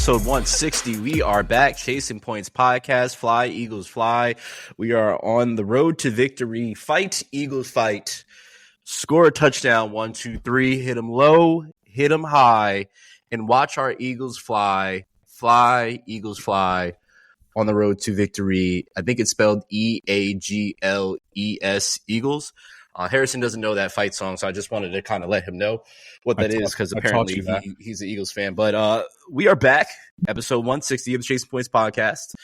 episode 160. We are back. Chasing Points podcast. Fly, Eagles, fly. We are on the road to victory. Fight, Eagles, fight. Score a touchdown. 1, 2, 3. Hit them low, hit them high, and watch our Eagles fly. Fly, Eagles, fly. On the road to victory. I think it's spelled Eagles, Eagles. Harrison doesn't know that fight song, so I just wanted to kind of let him know what that is, because apparently he's an Eagles fan. But we are back, episode 160 of the Chasing Points podcast.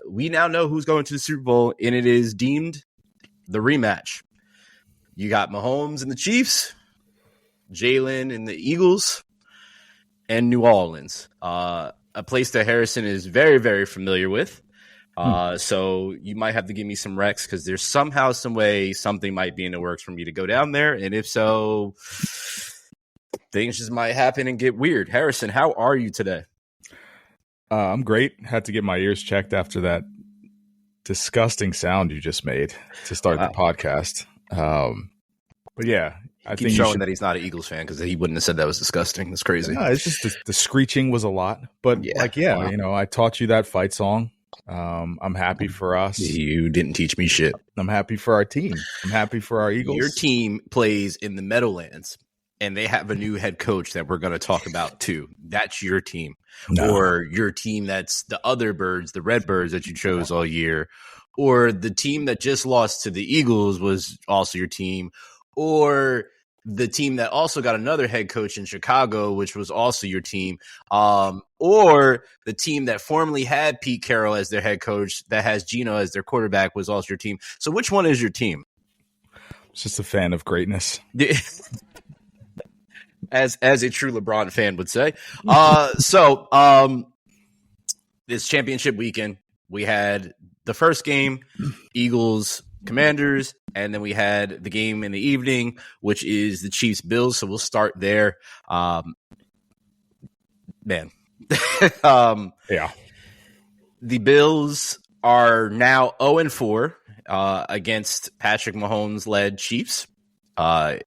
We now know who's going to the Super Bowl, and it is deemed the rematch. You got Mahomes and the Chiefs, Jalen and the Eagles, and New Orleans, a place that Harrison is very, very familiar with. So you might have to give me some recs, because there's somehow, some way, something might be in the works for me to go down there. And if so, things just might happen and get weird. Harrison, how are you today? I'm great. Had to get my ears checked after that disgusting sound you just made to start the podcast. But yeah, I think showing that he's not an Eagles fan, because he wouldn't have said that was disgusting. That's crazy. No, it's just the screeching was a lot. But I taught you that fight song. I'm happy for us. You didn't teach me shit. I'm happy for our team. I'm happy for our Eagles. Your team plays in the Meadowlands, and they have a new head coach that we're going to talk about too. That's your team. No. Or your team that's the other birds, the Redbirds that you chose all year. Or the team that just lost to the Eagles was also your team. Or the team that also got another head coach in Chicago, which was also your team, or the team that formerly had Pete Carroll as their head coach, that has Geno as their quarterback, was also your team. So which one is your team? Just a fan of greatness. As a true LeBron fan would say. This championship weekend, we had the first game, Eagles Commanders, and then we had the game in the evening, which is the Chiefs Bills. So we'll start there. Yeah. The Bills are now 0-4 against Patrick Mahomes led Chiefs. I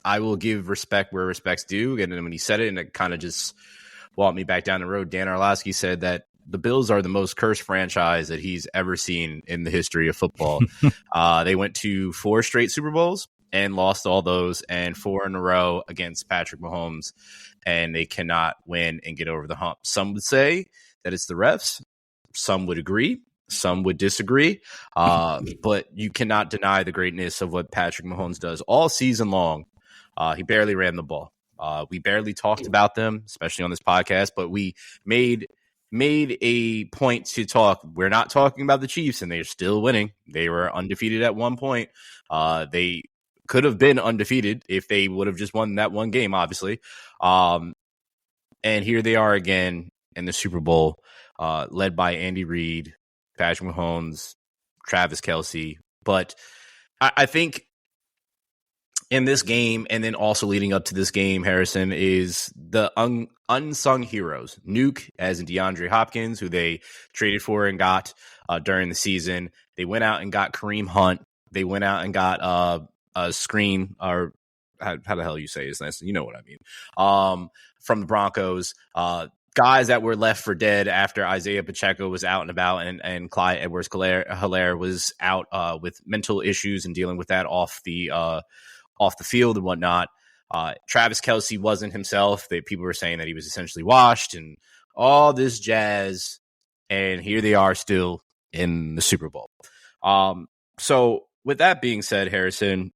will give respect where respect's due. And then when he said it, and it kind of just walked me back down the road, Dan Orlovsky said that the Bills are the most cursed franchise that he's ever seen in the history of football. They went to 4 straight Super Bowls and lost all those, and 4 in a row against Patrick Mahomes, and they cannot win and get over the hump. Some would say that it's the refs. Some would agree. Some would disagree. But you cannot deny the greatness of what Patrick Mahomes does all season long. He barely ran the ball. We barely talked about them, especially on this podcast, but we made a point to talk. We're not talking about the Chiefs, and they're still winning. They were undefeated at one point. They could have been undefeated if they would have just won that one game, obviously. And here they are again in the Super Bowl, led by Andy Reid, Patrick Mahomes, Travis Kelce. But I think in this game, and then also leading up to this game, Harrison, is the unsung heroes. Nuke, as in DeAndre Hopkins, who they traded for and got during the season. They went out and got Kareem Hunt. They went out and got a screen, or how the hell you say his name? You know what I mean. From the Broncos. Guys that were left for dead after Isaiah Pacheco was out and about, and Clyde Edwards-Helaire was out with mental issues and dealing with that off the field and whatnot. Travis Kelce wasn't himself. People were saying that he was essentially washed and all this jazz. And here they are still in the Super Bowl. So with that being said, Harrison,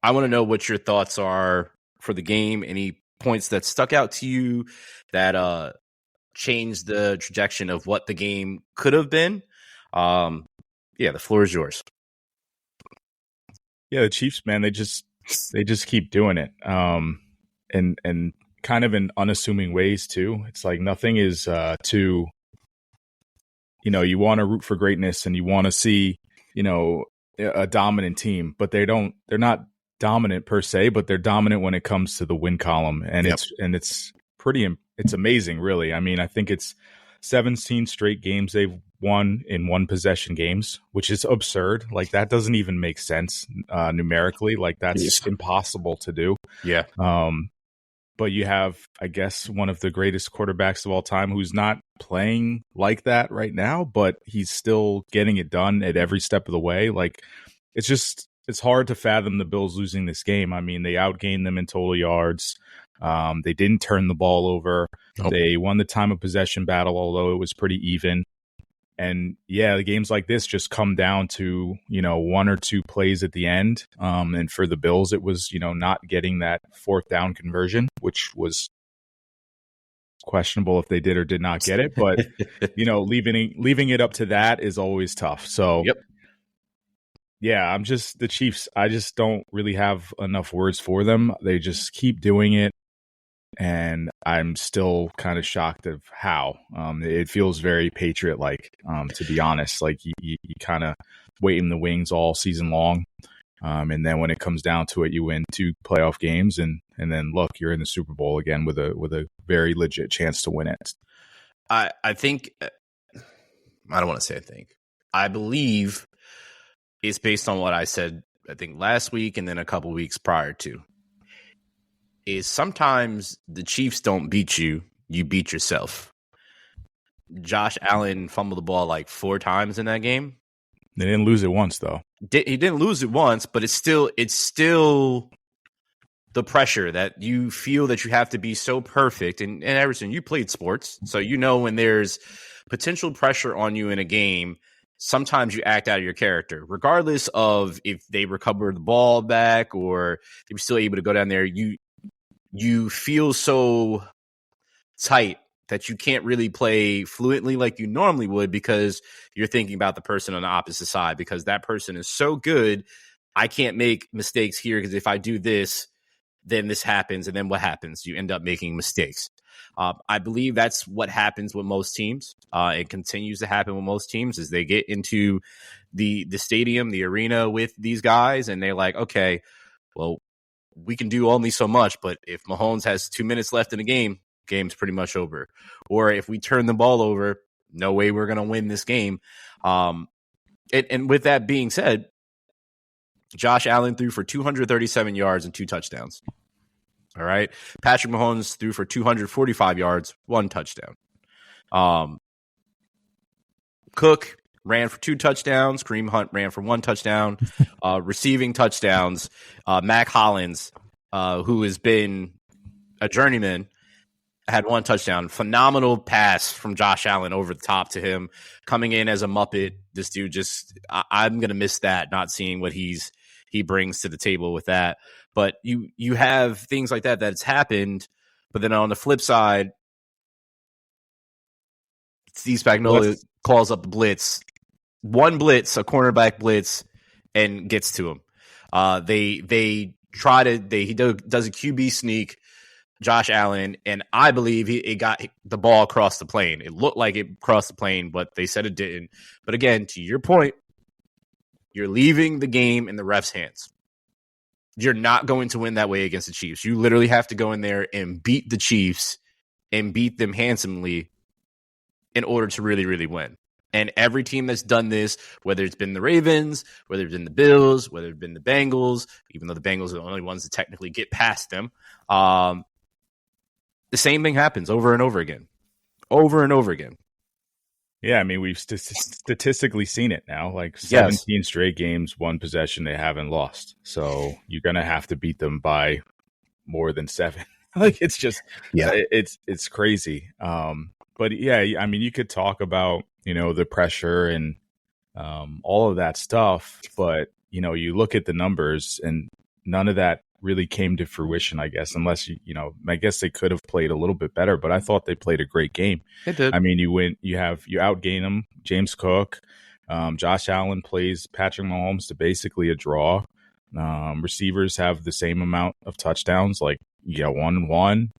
I want to know what your thoughts are for the game. Any points that stuck out to you that changed the trajectory of what the game could have been? The floor is yours. Yeah, the Chiefs, man, they just keep doing it, and kind of in unassuming ways too. It's like nothing is too, you want to root for greatness and you want to see, a dominant team, but they're not dominant per se, but they're dominant when it comes to the win column, and it's amazing, really. I mean, I think it's 17 straight games they've won in one possession games, which is absurd. Like, that doesn't even make sense numerically. Like, that's impossible to do. Yeah. but you have, I guess, one of the greatest quarterbacks of all time who's not playing like that right now, but he's still getting it done at every step of the way. Like, it's hard to fathom the Bills losing this game. I mean, they outgained them in total yards. They didn't turn the ball over. Nope. They won the time of possession battle, although it was pretty even. And yeah, the games like this just come down to, one or two plays at the end. And for the Bills, it was, not getting that fourth down conversion, which was questionable if they did or did not get it. But, leaving it up to that is always tough. So, Yep. Yeah, the Chiefs. I just don't really have enough words for them. They just keep doing it. And I'm still kind of shocked of how it feels very Patriot-like, to be honest. Like you kind of wait in the wings all season long, and then when it comes down to it, you win 2 playoff games, and then look, you're in the Super Bowl again with a very legit chance to win it. I think I don't want to say I think. I believe it's based on what I said. I think last week and then a couple weeks prior to. Is sometimes the Chiefs don't beat you, you beat yourself. Josh Allen fumbled the ball like 4 times in that game. They didn't lose it once, though. He didn't lose it once, but it's still the pressure that you feel that you have to be so perfect. And Harrison, you played sports, so you know when there's potential pressure on you in a game, sometimes you act out of your character. Regardless of if they recover the ball back or they were still able to go down there, you feel so tight that you can't really play fluently like you normally would because you're thinking about the person on the opposite side because that person is so good. I can't make mistakes here because if I do this, then this happens. And then what happens? You end up making mistakes. I believe that's what happens with most teams. It continues to happen with most teams as they get into the stadium, the arena with these guys. And they're like, okay, well, we can do only so much, but if Mahomes has 2 minutes left in the game, game's pretty much over. Or if we turn the ball over, no way we're going to win this game. And with that being said, Josh Allen threw for 237 yards and 2 touchdowns. All right. Patrick Mahomes threw for 245 yards, 1 touchdown. Cook ran for 2 touchdowns. Kareem Hunt ran for 1 touchdown. Receiving touchdowns. Mac Hollins, who has been a journeyman, had 1 touchdown. Phenomenal pass from Josh Allen over the top to him. Coming in as a Muppet. This dude just, I'm going to miss that, not seeing what he brings to the table with that. But you have things like that's happened. But then on the flip side, Steve Spagnuolo calls up the blitz. 1 blitz, a cornerback blitz, and gets to him. They try to he does a QB sneak, Josh Allen, and I believe it got the ball across the plane. It looked like it crossed the plane, but they said it didn't. But again, to your point, you're leaving the game in the ref's hands. You're not going to win that way against the Chiefs. You literally have to go in there and beat the Chiefs and beat them handsomely in order to really, really win. And every team that's done this, whether it's been the Ravens, whether it's been the Bills, whether it's been the Bengals, even though the Bengals are the only ones that technically get past them, the same thing happens over and over again. Over and over again. Yeah, I mean, we've statistically seen it now. Like 17 straight games, 1 possession they haven't lost. So you're going to have to beat them by more than 7. Like it's just, it's crazy. But yeah, I mean, you could talk about, the pressure and all of that stuff, but you look at the numbers and none of that really came to fruition, I guess, unless I guess they could have played a little bit better, but I thought they played a great game. They did. I mean, you outgain them. James Cook, Josh Allen plays Patrick Mahomes to basically a draw. Receivers have the same amount of touchdowns, like 1 and 1.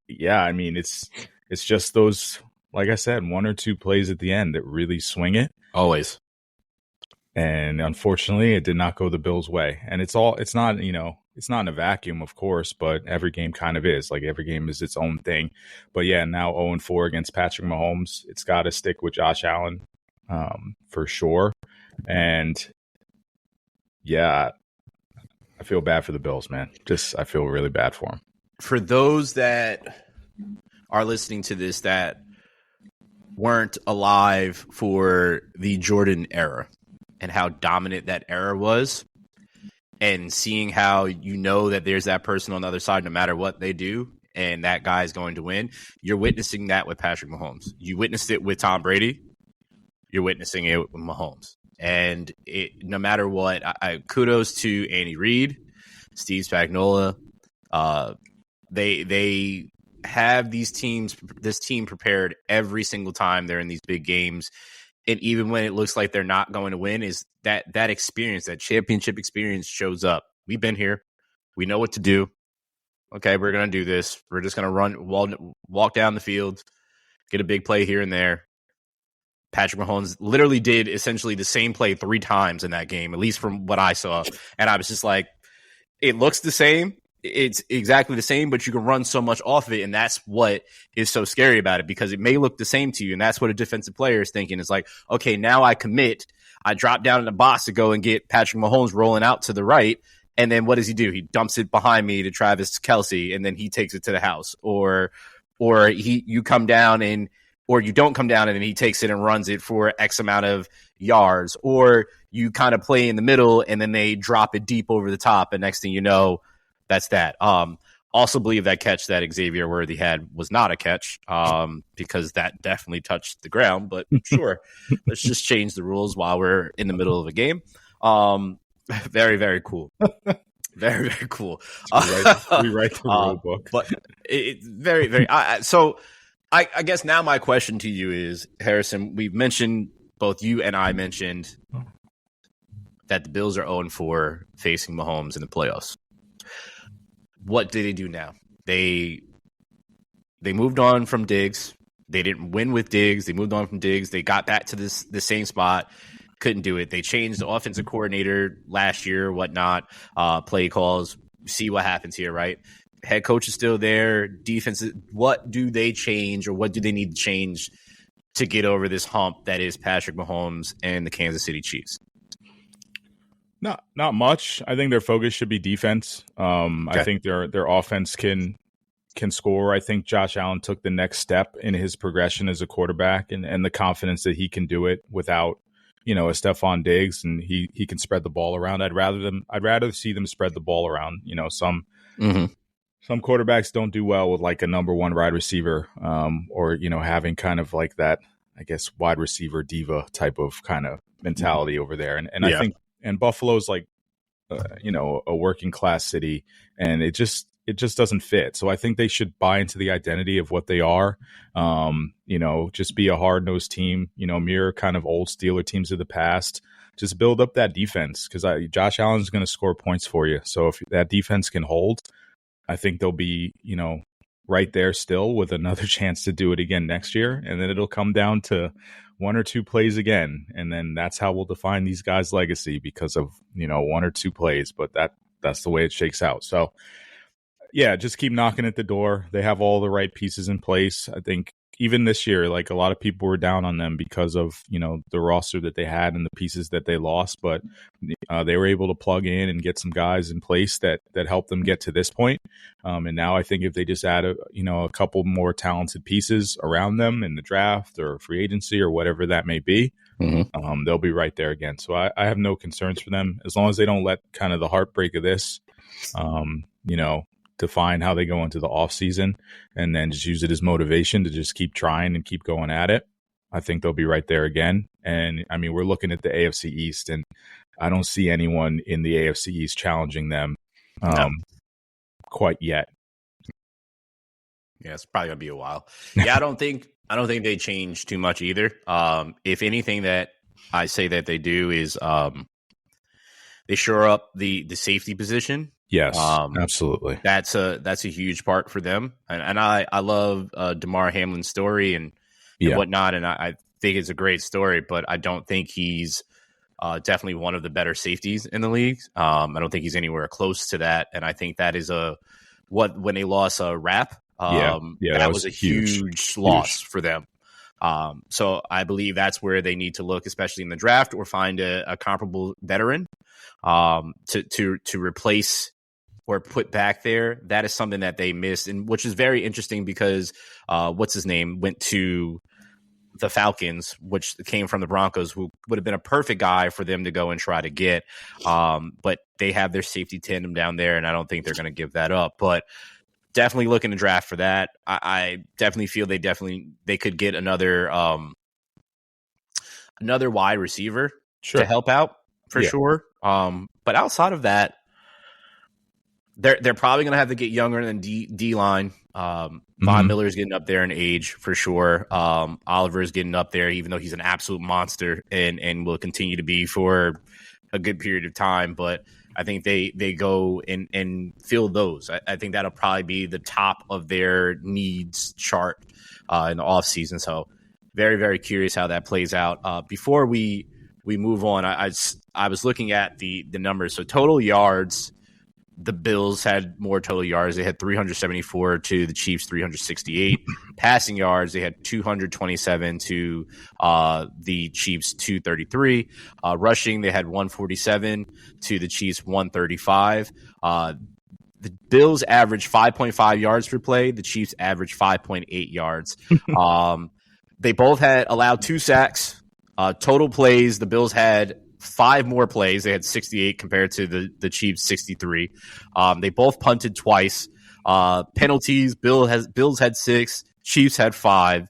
Yeah, I mean, it's just those, like I said, 1 or 2 plays at the end that really swing it. Always. And unfortunately, it did not go the Bills' way. And it's not in a vacuum, of course, but every game kind of is. Like every game is its own thing. But yeah, now 0-4 against Patrick Mahomes. It's got to stick with Josh Allen for sure. And yeah, I feel bad for the Bills, man. I feel really bad for them. for those that are listening to this that weren't alive for the Jordan era and how dominant that era was, and seeing how that there's that person on the other side no matter what they do, and that guy is going to win. You're witnessing that with Patrick Mahomes. You witnessed it with Tom Brady. You're witnessing it with Mahomes. And no matter what, I kudos to Andy Reid, Steve Spagnuolo. They have this team prepared every single time they're in these big games. And even when it looks like they're not going to win, is that experience, that championship experience shows up. We've been here. We know what to do. Okay, we're going to do this. We're just going to walk down the field, get a big play here and there. Patrick Mahomes literally did essentially the same play 3 times in that game, at least from what I saw. And I was just like, it looks the same. It's exactly the same, but you can run so much off of it. And that's what is so scary about it, because it may look the same to you. And that's what a defensive player is thinking. It's like, okay, now I commit. I drop down in the box to go and get Patrick Mahomes rolling out to the right. And then what does he do? He dumps it behind me to Travis Kelce, and then he takes it to the house. Or you come down or you don't come down and he takes it and runs it for X amount of yards. Or you kind of play in the middle and then they drop it deep over the top. And next thing you know, that's that. Also believe that catch that Xavier Worthy had was not a catch, because that definitely touched the ground. But sure, let's just change the rules while we're in the middle of a game. Very, very cool. Very, very cool. Rewrite the rule book. But it's very, very. So I guess now my question to you is, Harrison, we've mentioned, both you and I mentioned, that the Bills are 0-4 facing Mahomes in the playoffs. What do they do now? They moved on from Diggs. They didn't win with Diggs. They moved on from Diggs. They got back to the same spot. Couldn't do it. They changed the offensive coordinator last year, whatnot, play calls. See what happens here, right? Head coach is still there. Defense, what do they change, or what do they need to change to get over this hump that is Patrick Mahomes and the Kansas City Chiefs? Not much. I think their focus should be defense. Okay. I think their offense can score. I think Josh Allen took the next step in his progression as a quarterback, and the confidence that he can do it without, a Stephon Diggs, and he can spread the ball around. I'd rather see them spread the ball around. Some quarterbacks don't do well with like a number one wide receiver, or having kind of like that, I guess, wide receiver diva type of kind of mentality over there. And I think, and Buffalo's like, a working class city, and it just doesn't fit. So I think they should buy into the identity of what they are. Just be a hard nosed team. Mirror kind of old Steeler teams of the past. Just build up that defense, because Josh Allen's going to score points for you. So if that defense can hold, I think they'll be right there still with another chance to do it again next year, and then it'll come down to 1 or 2 plays again, and then that's how we'll define these guys' legacy, because of 1 or 2 plays. But that's the way it shakes out. So yeah, just keep knocking at the door. They have all the right pieces in place. I think even this year, like, a lot of people were down on them because of the roster that they had and the pieces that they lost, but they were able to plug in and get some guys in place that helped them get to this point. And now I think if they just add a couple more talented pieces around them in the draft or free agency or whatever that may be, they'll be right there again. So I have no concerns for them, as long as they don't let kind of the heartbreak of this, define how they go into the off season, and then just use it as motivation to just keep trying and keep going at it. I think they'll be right there again. And I mean, we're looking at the AFC East, and I don't see anyone in the AFC East challenging them quite yet. Yeah, it's probably gonna be a while. Yeah, I don't think they change too much either. If anything that I say that they do is they shore up the safety position. Yes, absolutely. That's a huge part for them, and I love Damar Hamlin's story and whatnot, and I think it's a great story. But I don't think he's definitely one of the better safeties in the league. I don't think he's anywhere close to that, and I think that is when they lost Rap. That was a huge loss for them. So I believe that's where they need to look, especially in the draft, or find a comparable veteran to replace or put back there, that is something that they missed, and which is very interesting because what's his name went to the Falcons, which came from the Broncos, who would have been a perfect guy for them to go and try to get. But they have their safety tandem down there, and I don't think they're going to give that up. But definitely looking to draft for that. I definitely feel they could get another wide receiver to help out for sure. But outside of that, they're probably going to have to get younger than D line. Von Miller's getting up there in age for sure. Oliver's getting up there, even though he's an absolute monster and will continue to be for a good period of time. But I think they go and fill those. I think that'll probably be the top of their needs chart in the offseason. So very, very curious how that plays out. Before we move on, I was looking at the numbers. So total yards, the Bills had more total yards. They had 374 to the Chiefs 368. Passing yards, they had 227 to the Chiefs 233. Rushing, they had 147 to the Chiefs 135. The Bills averaged 5.5 yards per play. The Chiefs averaged 5.8 yards. They both had allowed 2 sacks. Total plays, the Bills had 5 more plays. They had 68 compared to the Chiefs 63. They both punted twice. Penalties, Bills had 6. Chiefs had 5.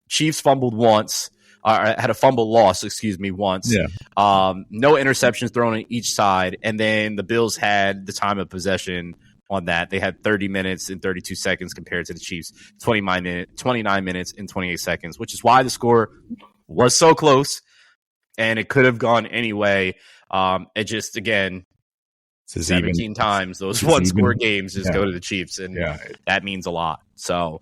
Chiefs fumbled once. Had a fumble loss, once. Yeah. No interceptions thrown on each side. And then the Bills had the time of possession on that. They had 30 minutes and 32 seconds compared to the Chiefs 29 minutes and 28 seconds, which is why the score was so close. And it could have gone anyway. It just, again, 17 times those one-score games just go to the Chiefs, and that means a lot. So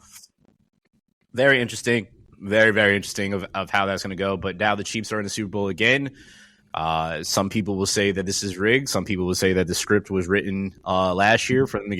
very interesting. Very, very interesting of how that's going to go. But now the Chiefs are in the Super Bowl again. Some people will say that this is rigged. Some people will say that the script was written last year for them to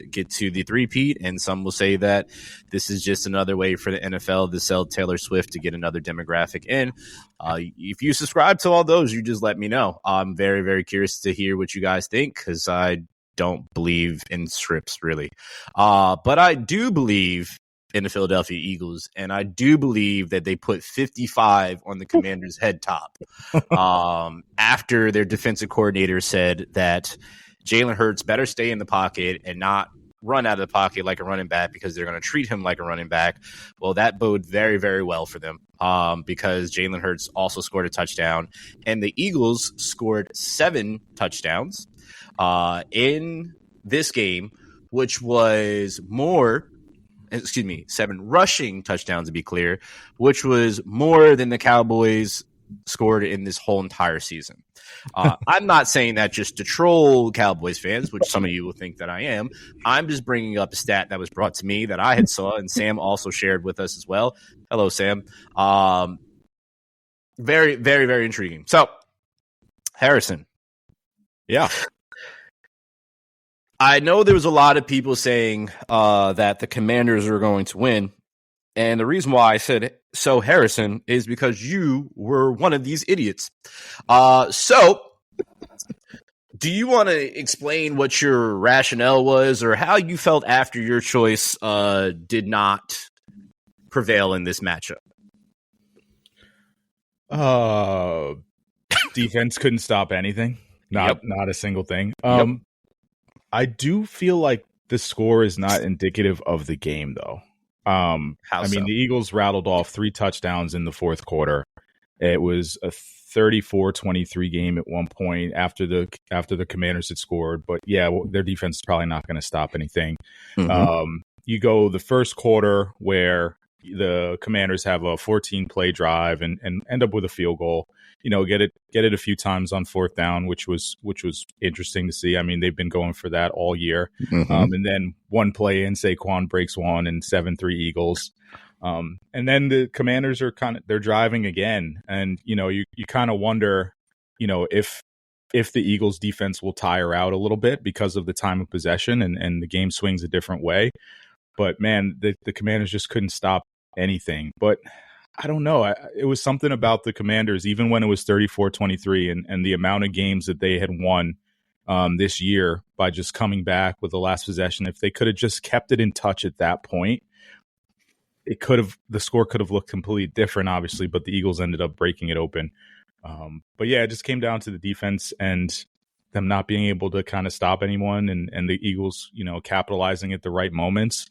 get to the three-peat, and some will say that this is just another way for the NFL to sell Taylor Swift to get another demographic in. If you subscribe to all those, you just let me know. I'm very, very curious to hear what you guys think, because I don't believe in scripts really, but I do believe in the Philadelphia Eagles, and I do believe that they put 55 on the Commanders' head top after their defensive coordinator said that Jalen Hurts better stay in the pocket and not run out of the pocket like a running back, because they're going to treat him like a running back. Well, that bode very, very well for them because Jalen Hurts also scored a touchdown, and the Eagles scored 7 touchdowns in this game, which was 7 rushing touchdowns to be clear, which was more than the Cowboys scored in this whole entire season. I'm not saying that just to troll Cowboys fans, which some of you will think that I am. I'm just bringing up a stat that was brought to me that I had saw, and Sam also shared with us as well. Hello, Sam. Very, very, very intriguing. So, Harrison. Yeah. I know there was a lot of people saying that the Commanders are going to win. And the reason why I said so, Harrison, is because you were one of these idiots. So do you want to explain what your rationale was, or how you felt after your choice did not prevail in this matchup? Defense couldn't stop anything. Not a single thing. I do feel like the score is not indicative of the game, though. The Eagles rattled off 3 touchdowns in the fourth quarter. It was a 34-23 game at one point after the Commanders had scored. But their defense is probably not going to stop anything. Mm-hmm. You go the first quarter where the Commanders have a 14-play drive and end up with a field goal. Get it a few times on fourth down, which was interesting to see. I mean, they've been going for that all year. Mm-hmm. And then one play in, Saquon breaks one, and 7-3 Eagles. And then the Commanders are they're driving again, and you kind of wonder, if the Eagles defense will tire out a little bit because of the time of possession and the game swings a different way. But man, the Commanders just couldn't stop anything. But I don't know. It was something about the Commanders, even when it was 34-23 and the amount of games that they had won this year by just coming back with the last possession. If they could have just kept it in touch at that point, the score could have looked completely different, obviously, but the Eagles ended up breaking it open. But yeah, it just came down to the defense and them not being able to kind of stop anyone, and the Eagles, capitalizing at the right moments.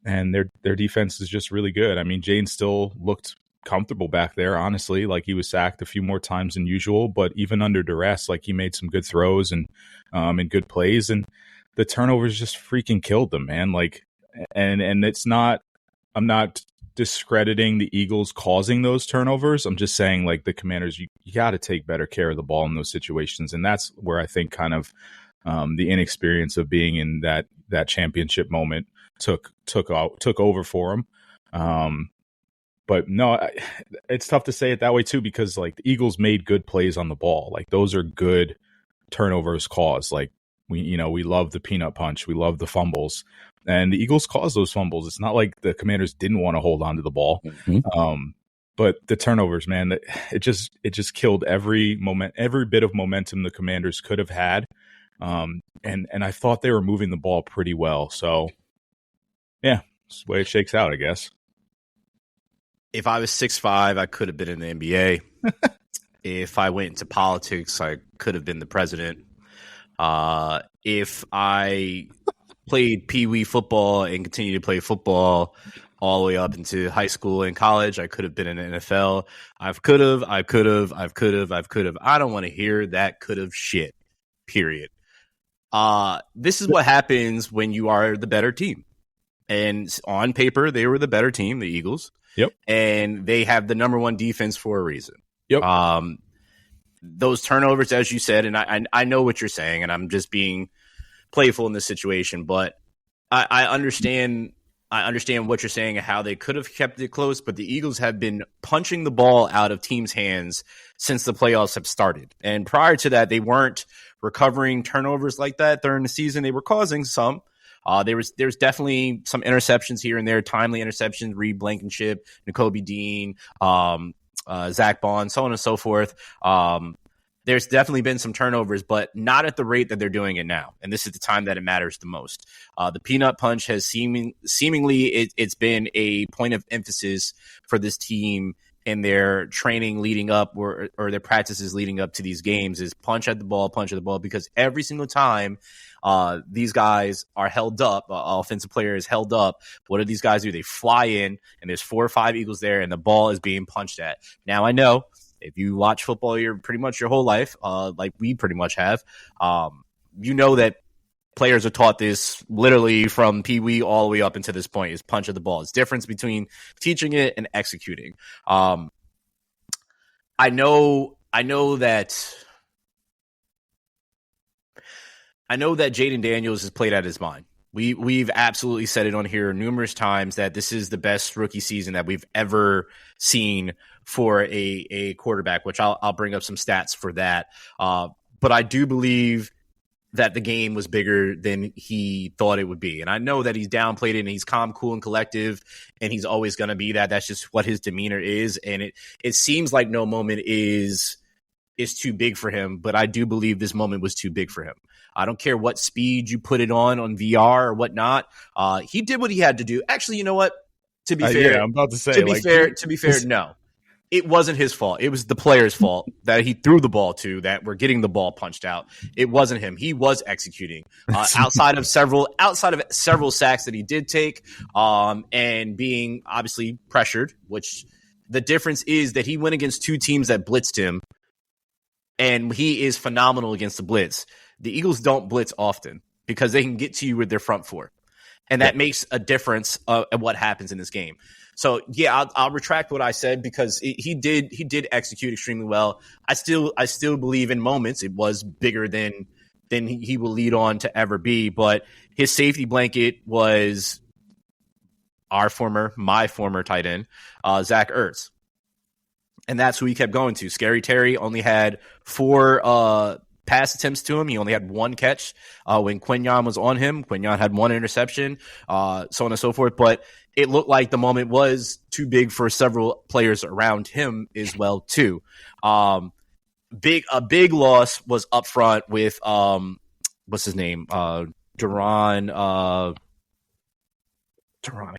And their defense is just really good. I mean, Jane still looked comfortable back there, honestly. Like, he was sacked a few more times than usual, but even under duress, like, he made some good throws and good plays, and the turnovers just freaking killed them, man. Like, and it's not, I'm not discrediting the Eagles causing those turnovers. I'm just saying, like, the Commanders, you got to take better care of the ball in those situations. And that's where I think kind of the inexperience of being in that championship moment took over for them. But no, it's tough to say it that way too, because like the Eagles made good plays on the ball. Like, those are good turnovers caused. Like, we love the peanut punch. We love the fumbles. And the Eagles caused those fumbles. It's not like the Commanders didn't want to hold on to the ball. Mm-hmm. But the turnovers, man, it just killed every bit of momentum the Commanders could have had. And I thought they were moving the ball pretty well. So yeah, that's the way it shakes out, I guess. If I was 6'5", I could have been in the NBA. If I went into politics, I could have been the president. If I played Pee-wee football and continued to play football all the way up into high school and college, I could have been in the NFL. I could have. I don't want to hear that could have shit, period. This is what happens when you are the better team. And on paper, they were the better team, the Eagles. Yep. And they have the number one defense for a reason. Yep. Those turnovers, as you said, and I know what you're saying, and I'm just being playful in this situation, but I understand what you're saying and how they could have kept it close, but the Eagles have been punching the ball out of teams' hands since the playoffs have started. And prior to that, they weren't recovering turnovers like that during the season. They were causing some. There's definitely some interceptions here and there, timely interceptions, Reed Blankenship, Nakobe Dean, Zach Bond, so on and so forth. There's definitely been some turnovers, but not at the rate that they're doing it now. And this is the time that it matters the most. The peanut punch has seemingly it's been a point of emphasis for this team in their training leading up or their practices leading up to these games is punch at the ball, because every single time these guys are held up, offensive player is held up, what do these guys do? They fly in, and there's 4 or 5 Eagles there, and the ball is being punched at. Now, I know if you watch football pretty much your whole life, like we pretty much have, you know that players are taught this literally from Pee-wee all the way up into this point is punch at the ball. It's difference between teaching it and executing. I know that Jaden Daniels has played out his mind. We've absolutely said it on here numerous times that this is the best rookie season that we've ever seen for a quarterback, which I'll bring up some stats for that. But I do believe that the game was bigger than he thought it would be. And I know that he's downplayed it and he's calm, cool, and collective, and he's always going to be that. That's just what his demeanor is. And it seems like no moment is too big for him, but I do believe this moment was too big for him. I don't care what speed you put it on VR or whatnot. He did what he had to do. Actually, you know what? To be fair, yeah, I'm about to say. To be fair, no. It wasn't his fault. It was the player's fault that he threw the ball to, that we're getting the ball punched out. It wasn't him. He was executing outside of several sacks that he did take, and being obviously pressured, which the difference is that he went against 2 teams that blitzed him, and he is phenomenal against the blitz. The Eagles don't blitz often because they can get to you with their front 4. And that makes a difference of what happens in this game. So yeah, I'll retract what I said because he did execute extremely well. I still believe in moments it was bigger than he will lead on to ever be. But his safety blanket was my former tight end, Zach Ertz, and that's who he kept going to. Scary Terry only had 4 pass attempts to him. He only had 1 catch when Quinyon was on him. Quinyon had 1 interception, so on and so forth. But it looked like the moment was too big for several players around him as well, too. a big loss was up front with what's his name? Duran I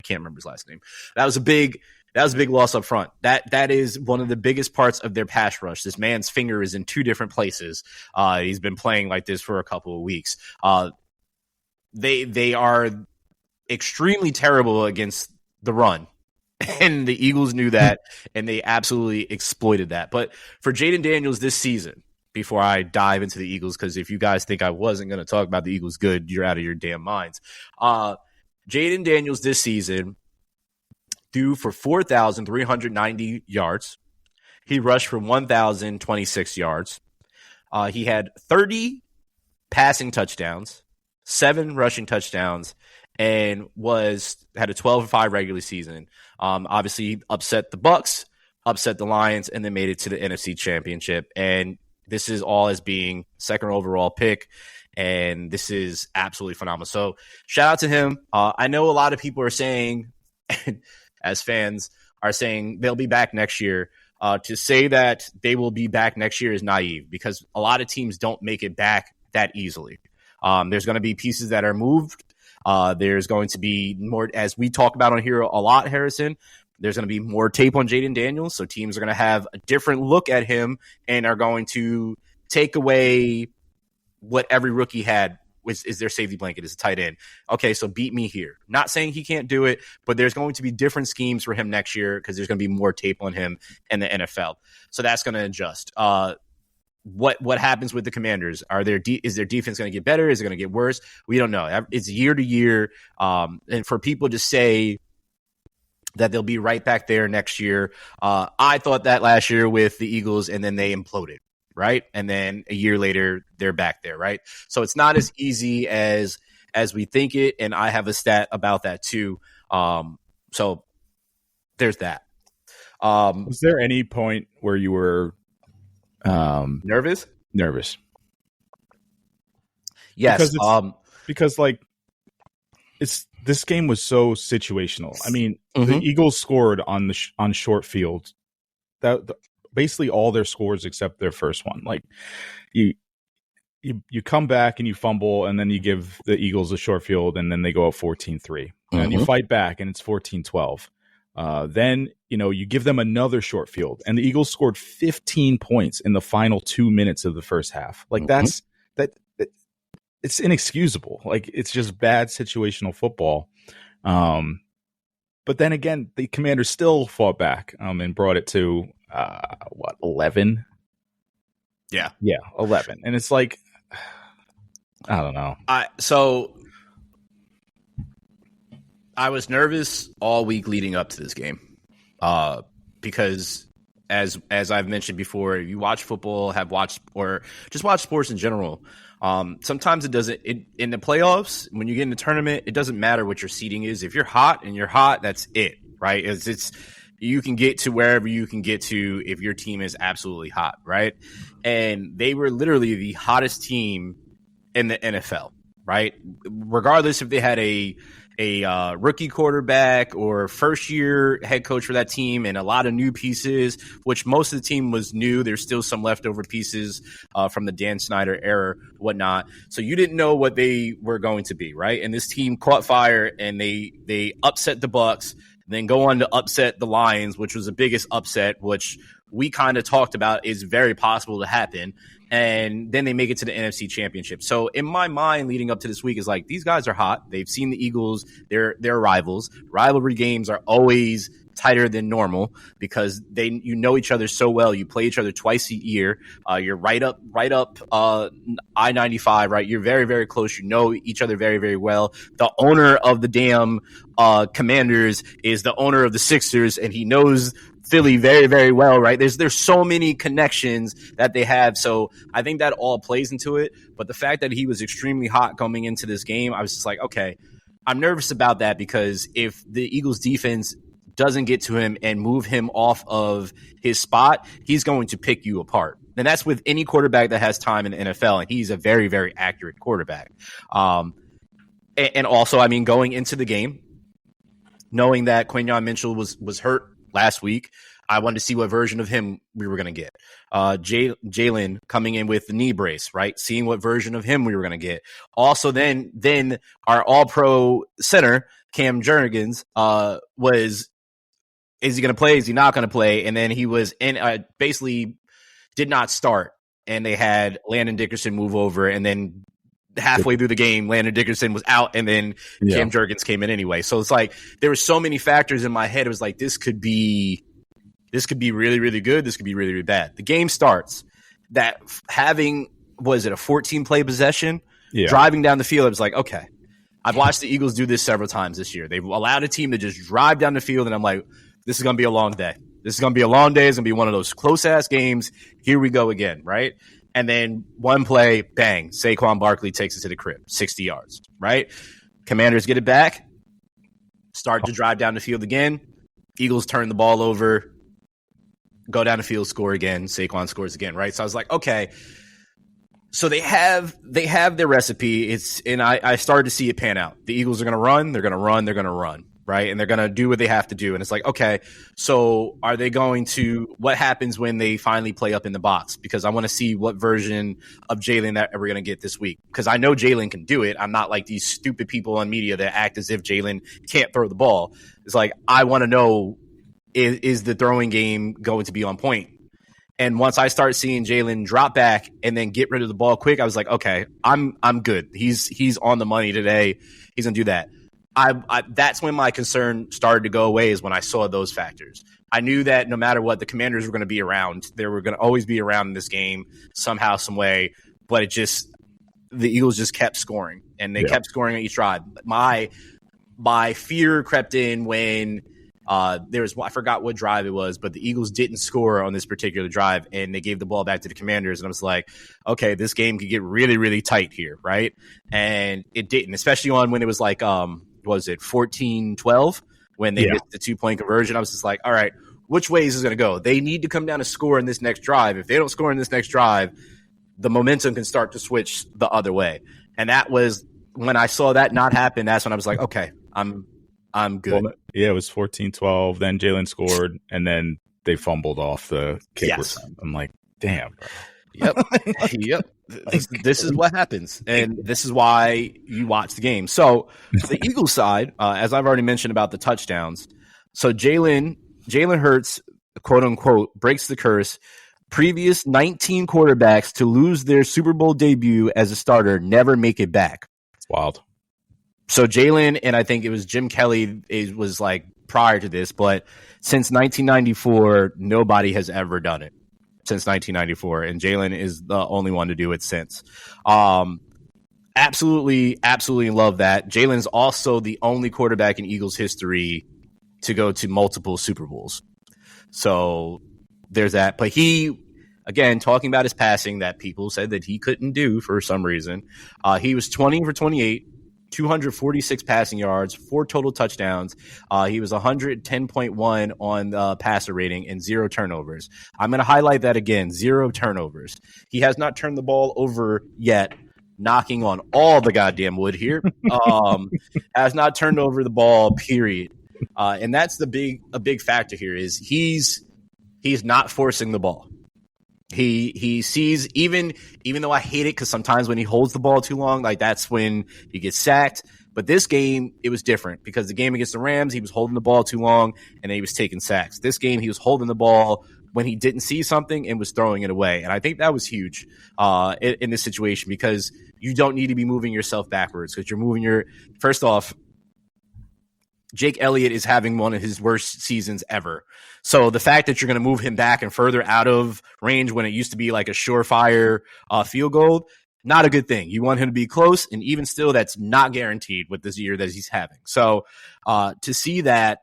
can't remember his last name. That was a big loss up front. That is one of the biggest parts of their pass rush. This man's finger is in two different places. He's been playing like this for a couple of weeks. They are extremely terrible against the run. And the Eagles knew that, and they absolutely exploited that. But for Jaden Daniels this season, before I dive into the Eagles, because if you guys think I wasn't going to talk about the Eagles good, you're out of your damn minds. Jaden Daniels this season threw for 4,390 yards. He rushed for 1,026 yards. He had 30 passing touchdowns, 7 rushing touchdowns, and had a 12-5 regular season. Obviously, upset the Bucs, upset the Lions, and then made it to the NFC Championship. And this is all as being second overall pick, and this is absolutely phenomenal. So shout out to him. I know a lot of people are saying, as fans, are saying they'll be back next year. To say that they will be back next year is naive because a lot of teams don't make it back that easily. There's going to be pieces that are moved. There's going to be more, as we talk about on here a lot, Harrison, there's going to be more tape on Jaden Daniels. So teams are going to have a different look at him and are going to take away what every rookie had is their safety blanket, is a tight end. Okay, so beat me here. Not saying he can't do it, but there's going to be different schemes for him next year because there's going to be more tape on him in the NFL. So that's going to adjust. What happens with the Commanders? Is their defense going to get better? Is it going to get worse? We don't know. It's year to year. And for people to say that they'll be right back there next year, I thought that last year with the Eagles, and then they imploded, right? And then a year later, they're back there, right? So it's not as easy as we think it, and I have a stat about that too. So there's that. Was there any point where you were nervous? Yes. Because like this game was so situational. I mean, Mm-hmm. the Eagles scored on short field. Basically all their scores except their first one. Like you come back and you fumble, and then you give the Eagles a short field, and then they go up 14-3. And you fight back, and it's 14-12. Then, you give them another short field, and the Eagles scored 15 points in the final 2 minutes of the first half. Like that it's inexcusable. Like it's just bad situational football. But then again, the Commanders still fought back, and brought it to 11? Yeah, 11. And it's like, I don't know. So I was nervous all week leading up to this game, because as I've mentioned before, if you watch football, have watched, or just watch sports in general, sometimes it doesn't. In the playoffs, when you get in the tournament, it doesn't matter what your seeding is. If you're hot, that's it, right? It's you can get to wherever you can get to if your team is absolutely hot, right? And they were literally the hottest team in the NFL, right? Regardless if they had a rookie quarterback or first year head coach for that team and a lot of new pieces, which most of the team was new. There's still some leftover pieces from the Dan Snyder era, whatnot. So you didn't know what they were going to be, right? And this team caught fire, and they upset the Bucs, then go on to upset the Lions, which was the biggest upset, which we kind of talked about is very possible to happen. And then they make it to the NFC Championship. So in my mind, leading up to this week, is like, these guys are hot. They've seen the Eagles. They're rivals. Rivalry games are always tighter than normal because you know each other so well. You play each other twice a year. You're right up I-95, right? You're very, very close. You know each other very, very well. The owner of the damn Commanders is the owner of the Sixers, and he knows Philly very, very well, right? There's so many connections that they have. So I think that all plays into it. But the fact that he was extremely hot coming into this game, I was just like, okay, I'm nervous about that, because if the Eagles defense doesn't get to him and move him off of his spot, he's going to pick you apart. And that's with any quarterback that has time in the NFL. And he's a very, very accurate quarterback. And also, I mean, going into the game, knowing that Quinyon Mitchell was hurt last week, I wanted to see what version of him we were going to get. Jalen coming in with the knee brace, right? Seeing what version of him we were going to get. Also, then our All-Pro center, Cam Jurgens, is he going to play? Is he not going to play? And then he was basically did not start. And they had Landon Dickerson move over, and then halfway through the game, Landon Dickerson was out, and then Cam Jurgens came in anyway. So it's like there were so many factors in my head. It was like this could be really, really good. This could be really, really bad. The game starts. That having was it a 14-play possession, driving down the field. It was like, okay, I've watched the Eagles do this several times this year. They've allowed a team to just drive down the field, and I'm like, this is going to be a long day. This is going to be a long day. It's going to be one of those close-ass games. Here we go again, right? And then one play, bang, Saquon Barkley takes it to the crib, 60 yards, right? Commanders get it back, start to drive down the field again. Eagles turn the ball over, go down the field, score again. Saquon scores again, right? So I was like, okay. So they have their recipe. I started to see it pan out. The Eagles are going to run. They're going to run. They're going to run. Right. And they're going to do what they have to do. And it's like, okay, so are they going to, what happens when they finally play up in the box? Because I want to see what version of Jalen that we're going to get this week. Because I know Jalen can do it. I'm not like these stupid people on media that act as if Jalen can't throw the ball. It's like, I want to know, is the throwing game going to be on point? And once I start seeing Jalen drop back and then get rid of the ball quick, I was like, okay, I'm good. He's on the money today. He's going to do that. That's when my concern started to go away, is when I saw those factors. I knew that no matter what, the Commanders were going to be around. They were going to always be around in this game somehow, some way. But the Eagles just kept scoring, and they kept scoring on each drive. My fear crept in when there was, I forgot what drive it was, but the Eagles didn't score on this particular drive, and they gave the ball back to the Commanders. And I was like, okay, this game could get really, really tight here, right? And it didn't, especially on when it was like was it 14-12 when they missed the 2-point conversion. I was just like, all right, which way is this going to go? They need to come down and score in this next drive. If they don't score in this next drive, the momentum can start to switch the other way. And that was when I saw that not happen. That's when I was like, okay, I'm good. Well, it was 14-12. Then Jalen scored, and then they fumbled off the kick. Yes. I'm like, damn, bro. Yep. This is what happens, and this is why you watch the game. So the Eagles side, as I've already mentioned about the touchdowns, so Jalen Hurts, quote unquote, breaks the curse. Previous 19 quarterbacks to lose their Super Bowl debut as a starter never make it back. It's wild. So Jalen, and I think it was Jim Kelly, was like prior to this, but since 1994, nobody has ever done it. Since 1994, and Jalen is the only one to do it since. Absolutely love that. Jalen's also the only quarterback in Eagles history to go to multiple Super Bowls. So there's that. But he, again, talking about his passing that people said that he couldn't do for some reason. He was 20 for 28. 246 passing yards, 4 total touchdowns. He was 110.1 on the passer rating and 0 turnovers. I'm going to highlight that again, 0 turnovers. He has not turned the ball over yet, knocking on all the goddamn wood here. Has not turned over the ball, period. And that's a big factor here is he's not forcing the ball. He sees, even though I hate it because sometimes when he holds the ball too long, like that's when he gets sacked. But this game, it was different because the game against the Rams, he was holding the ball too long and then he was taking sacks. This game, he was holding the ball when he didn't see something and was throwing it away. And I think that was huge in this situation because you don't need to be moving yourself backwards because you're moving first off, Jake Elliott is having one of his worst seasons ever. So the fact that you're going to move him back and further out of range when it used to be like a surefire field goal, not a good thing. You want him to be close, and even still, that's not guaranteed with this year that he's having. So to see that,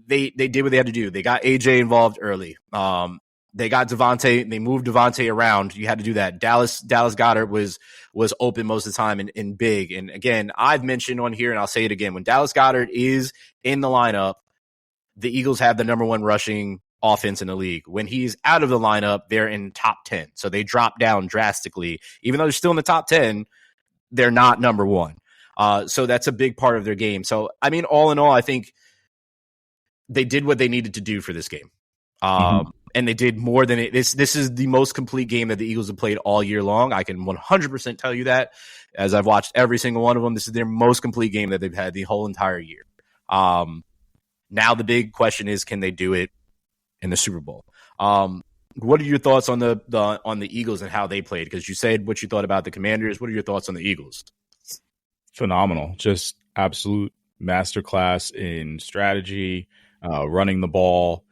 they did what they had to do. They got AJ involved early. They got Devontae. They moved Devontae around. You had to do that. Dallas Goedert was open most of the time and big. And again, I've mentioned on here, and I'll say it again. When Dallas Goedert is in the lineup, the Eagles have the number 1 rushing offense in the league. When he's out of the lineup, they're in top 10. So they drop down drastically. Even though they're still in the top 10, they're not number 1. So that's a big part of their game. So, I mean, all in all, I think they did what they needed to do for this game. Mm-hmm. And they did more than it. This is the most complete game that the Eagles have played all year long. I can 100% tell you that, as I've watched every single one of them. This is their most complete game that they've had the whole entire year. Now the big question is, can they do it in the Super Bowl? What are your thoughts on the Eagles and how they played? Because you said what you thought about the Commanders. What are your thoughts on the Eagles? Phenomenal. Just absolute masterclass in strategy, running the ball,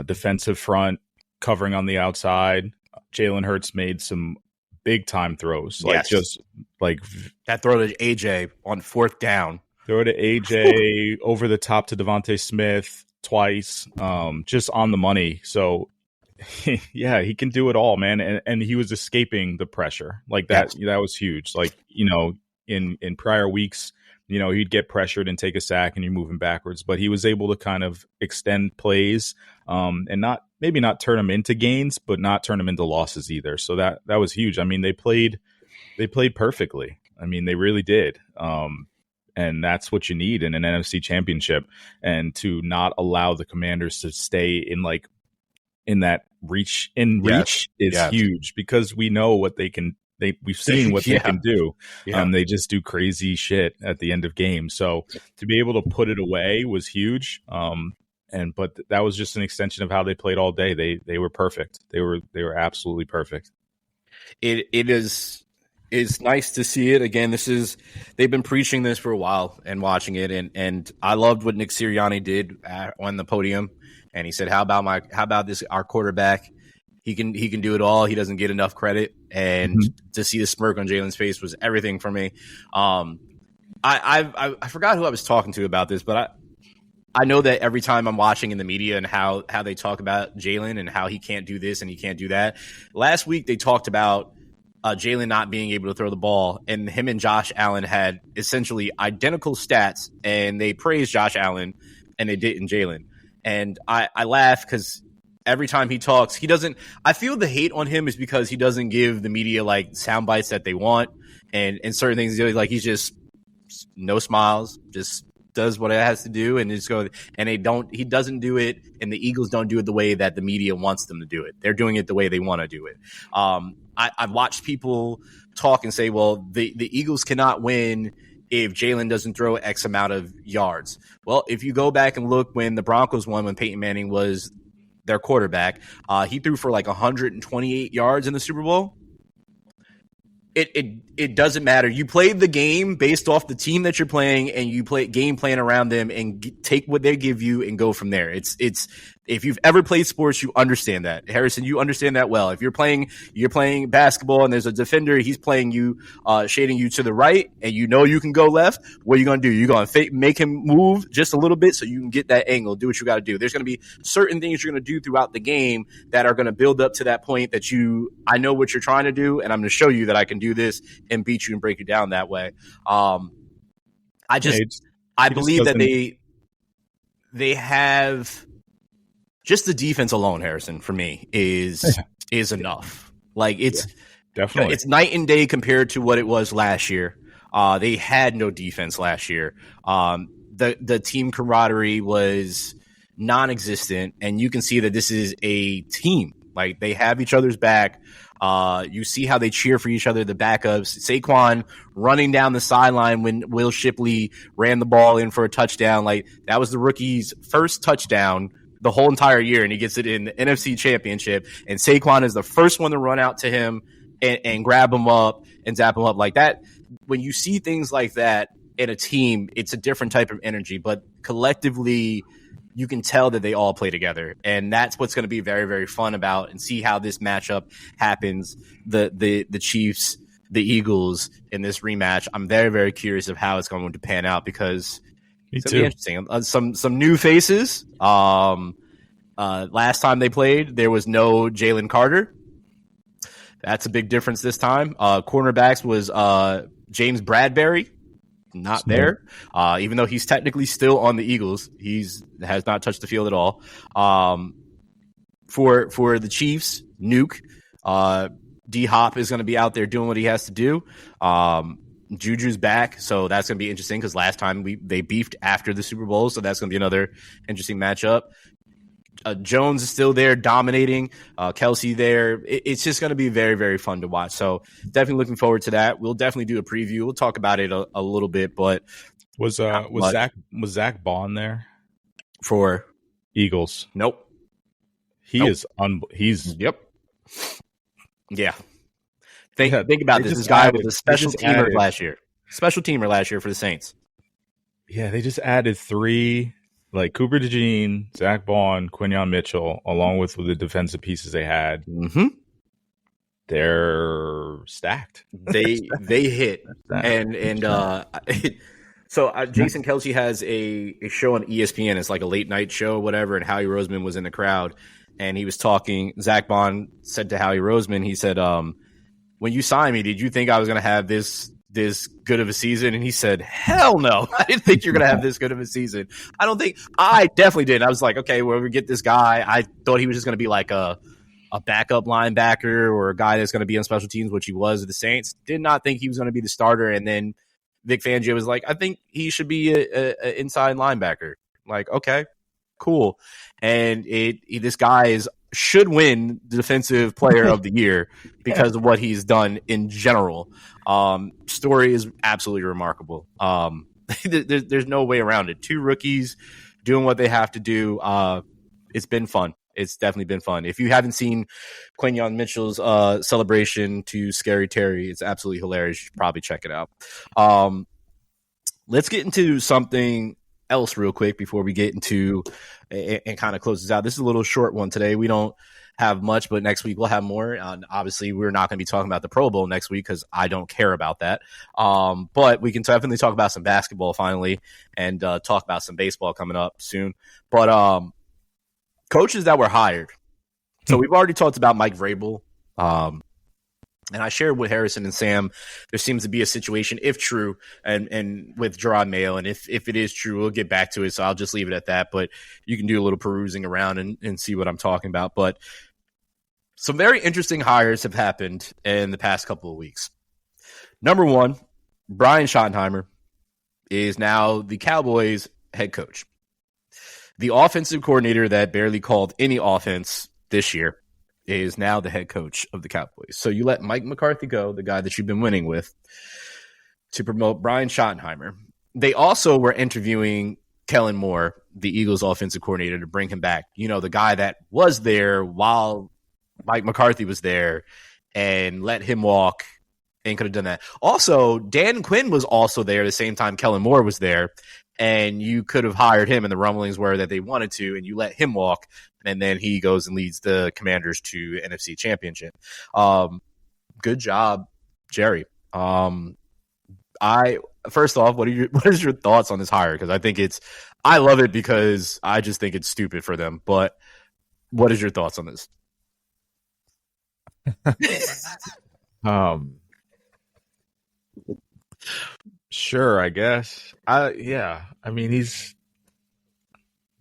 defensive front, covering on the outside. Jalen Hurts made some big time throws, Yes. just like that throw to AJ on 4th down. Throw to AJ over the top to Devontae Smith twice, just on the money. So, yeah, he can do it all, man. And he was escaping the pressure like that. Yes. That was huge. Like, in prior weeks, he'd get pressured and take a sack and you're moving backwards. But he was able to kind of extend plays and maybe not turn them into gains, but not turn them into losses either. So that was huge. I mean, they played perfectly. I mean, they really did. And that's what you need in an NFC championship. And to not allow the Commanders to stay in that reach is huge, because we know what they can. We've seen what they can do. They just do crazy shit at the end of games. So to be able to put it away was huge. But that was just an extension of how they played all day. They were perfect. They were absolutely perfect. It's nice to see it again. They've been preaching this for a while and watching it, and I loved what Nick Sirianni did on the podium. And he said, "How about this? Our quarterback, he can do it all. He doesn't get enough credit." And to see the smirk on Jalen's face was everything for me. I forgot who I was talking to about this, but I know that every time I'm watching in the media and how they talk about Jalen and how he can't do this and he can't do that. Last week they talked about Jalen not being able to throw the ball, and him and Josh Allen had essentially identical stats, and they praised Josh Allen and they didn't Jalen. And I laugh because every time he talks, he doesn't. I feel the hate on him is because he doesn't give the media like sound bites that they want, and certain things like he's just no smiles, just does what it has to do, and just go. And he doesn't do it, and the Eagles don't do it the way that the media wants them to do it. They're doing it the way they want to do it. I've watched people talk and say, well, the Eagles cannot win if Jalen doesn't throw X amount of yards. Well, if you go back and look when the Broncos won, when Peyton Manning was their quarterback, he threw for like 128 yards in the Super Bowl. It doesn't matter. You play the game based off the team that you're playing, and you play game plan around them and take what they give you and go from there. It's if you've ever played sports, you understand that. Harrison, you understand that well. If you're playing basketball and there's a defender, he's playing you, shading you to the right, and you know you can go left. What are you going to do? You're going to make him move just a little bit so you can get that angle. Do what you got to do. There's going to be certain things you're going to do throughout the game that are going to build up to that point that I know what you're trying to do, and I'm going to show you that I can do this and beat you and break you down that way. I believe that they have just the defense alone, Harrison, for me is enough. Like definitely it's night and day compared to what it was last year. They had no defense last year. The team camaraderie was non-existent, and you can see that this is a team. Like, they have each other's back. You see how they cheer for each other, the backups. Saquon running down the sideline when Will Shipley ran the ball in for a touchdown. Like, that was the rookie's first touchdown the whole entire year, and he gets it in the NFC Championship. And Saquon is the first one to run out to him and grab him up and zap him up like that. When you see things like that in a team, it's a different type of energy. But collectively, you can tell that they all play together, and that's what's going to be very, very fun about and see how this matchup happens. The Chiefs, the Eagles in this rematch. I'm very, very curious of how it's going to pan out because it's going to be interesting. Some new faces. Last time they played, there was no Jalen Carter. That's a big difference this time. Cornerbacks was James Bradbury. Not there, even though he's technically still on the Eagles. Has not touched the field at all. For the Chiefs, Nuke, D Hop is going to be out there doing what he has to do. Juju's back, so that's going to be interesting because last time they beefed after the Super Bowl, so that's going to be another interesting matchup. Jones is still there dominating. Kelsey there. It's just going to be very, very fun to watch. So definitely looking forward to that. We'll definitely do a preview. We'll talk about it a little bit, but was Zach Bond there for Eagles? Nope. He's yep. Yeah. Think about this. This guy was a special teamer last year. Special teamer last year for the Saints. Yeah, they just added 3, like Cooper DeJean, Zach Bond, Quinyon Mitchell, along with the defensive pieces they had. Mm-hmm. They're stacked. They hit. So Jason Kelsey has a show on ESPN. It's like a late night show, whatever, and Howie Roseman was in the crowd. And he was talking. Zach Bond said to Howie Roseman, he said, when you signed me, did you think I was going to have this good of a season? And he said, hell no. I didn't think you're going to have this good of a season. I definitely did. I was like, okay, well, we get this guy. I thought he was just going to be like a backup linebacker or a guy that's going to be on special teams, which he was with the Saints. Did not think he was going to be the starter. And then Vic Fangio was like, I think he should be a inside linebacker. Like, okay, cool. And this guy should win Defensive Player of the Year because of what he's done in general. Story is absolutely remarkable. There's no way around it. 2 rookies doing what they have to do. It's been fun. It's definitely been fun. If you haven't seen Quinyon Mitchell's celebration to Scary Terry, it's absolutely hilarious. You should probably check it out. Let's get into something else real quick before we get into and kind of close this out. This is a little short one today. We don't have much, but next week we'll have more. And obviously, we're not going to be talking about the Pro Bowl next week because I don't care about that. But we can definitely talk about some basketball finally and talk about some baseball coming up soon. But coaches that were hired. So we've already talked about Mike Vrabel. And I shared with Harrison and Sam, there seems to be a situation, if true, and with Gerard Mayo. And if it is true, we'll get back to it. So I'll just leave it at that. But you can do a little perusing around and see what I'm talking about. But some very interesting hires have happened in the past couple of weeks. Number one, Brian Schottenheimer is now the Cowboys head coach. The offensive coordinator that barely called any offense this year is now the head coach of the Cowboys. So you let Mike McCarthy go, the guy that you've been winning with, to promote Brian Schottenheimer. They also were interviewing Kellen Moore, the Eagles offensive coordinator, to bring him back. You know, the guy that was there while Mike McCarthy was there and let him walk and could have done that. Also, Dan Quinn was also there the same time Kellen Moore was there, and you could have hired him, and the rumblings were that they wanted to, and you let him walk, and then he goes and leads the Commanders to NFC Championship. Good job, Jerry. First off, what is your thoughts on this hire? Because I love it because I just think it's stupid for them. But what is your thoughts on this? Sure, I guess. I mean, he's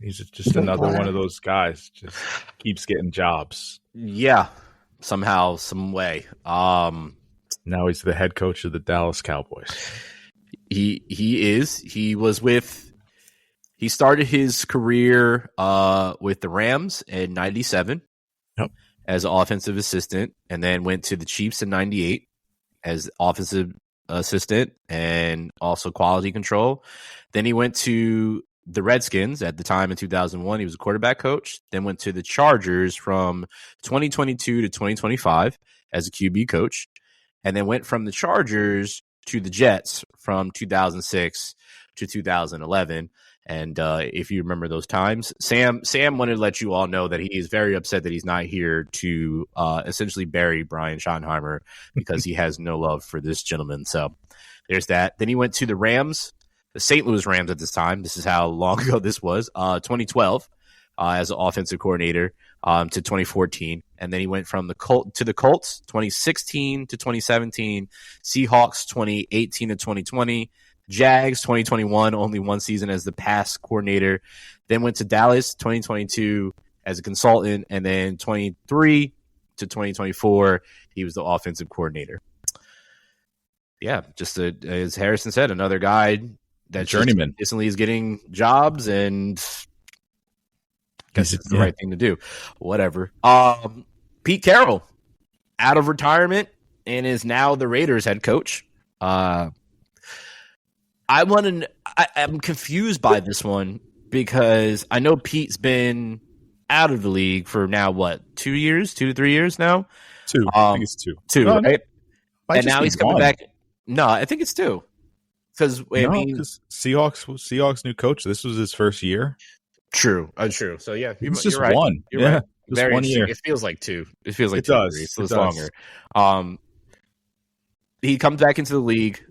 just another one of those guys. Just keeps getting jobs. Yeah, somehow, some way. Now he's the head coach of the Dallas Cowboys. He is. He started his career with the Rams in '97 as an offensive assistant, and then went to the Chiefs in '98 as offensive assistant and also quality control. Then he went to the Redskins at the time in 2001. He was a quarterback coach. Then went to the Chargers from 2022 to 2025 as a QB coach. And then went from the Chargers to the Jets from 2006 to 2011. And if you remember those times, Sam wanted to let you all know that he is very upset that he's not here to essentially bury Brian Schottenheimer because he has no love for this gentleman. So there's that. Then he went to the Rams, the St. Louis Rams at this time. This is how long ago this was, 2012 as an offensive coordinator to 2014. And then he went from the Colts 2016 to 2017, Seahawks 2018 to 2020, Jags 2021, only one season as the pass coordinator. Then went to Dallas 2022 as a consultant, and then 23 to 2024 he was the offensive coordinator. Yeah, just as Harrison said, another guy that's just Journeyman. consistently is getting jobs, and guess it's the right thing to do. Whatever. Pete Carroll out of retirement and is now the Raiders head coach. I'm confused by this one because I know Pete's been out of the league for now, what, 2 years, 2 to 3 years now? Two. I think it's two. Two, No, right? might And just now be he's coming one. back. No, I think it's two. Because Because Seahawks new coach. This was his first year. True. So yeah, It's you're just right. one. You're right. Just Very 1 year. It feels like two. It feels like It 2 does. 3. So It it's does. longer. He comes back into the league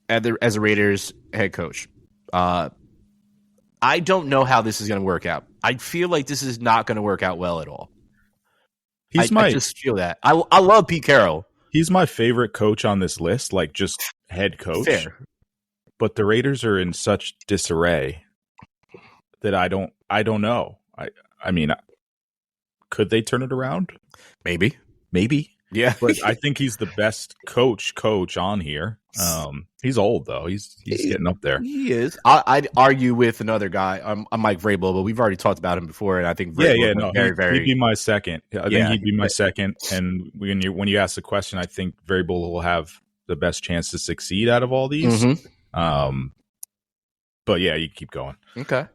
as a Raiders head coach. I don't know how this is going to work out. I feel like this is not going to work out well at all. I just feel that. I love Pete Carroll. He's my favorite coach on this list, like just head coach. Fair. But the Raiders are in such disarray that I don't know. I mean, could they turn it around? Maybe. Yeah. But I think he's the best coach on here. He's old though. He's getting up there. He is. I'd argue with another guy. I'm Mike Vrabel, but we've already talked about him before, and I think Vrabel he'd be my second. I think he'd be my second. And when you ask the question, I think Vrabel will have the best chance to succeed out of all these. Mm-hmm. But yeah, you keep going. Okay.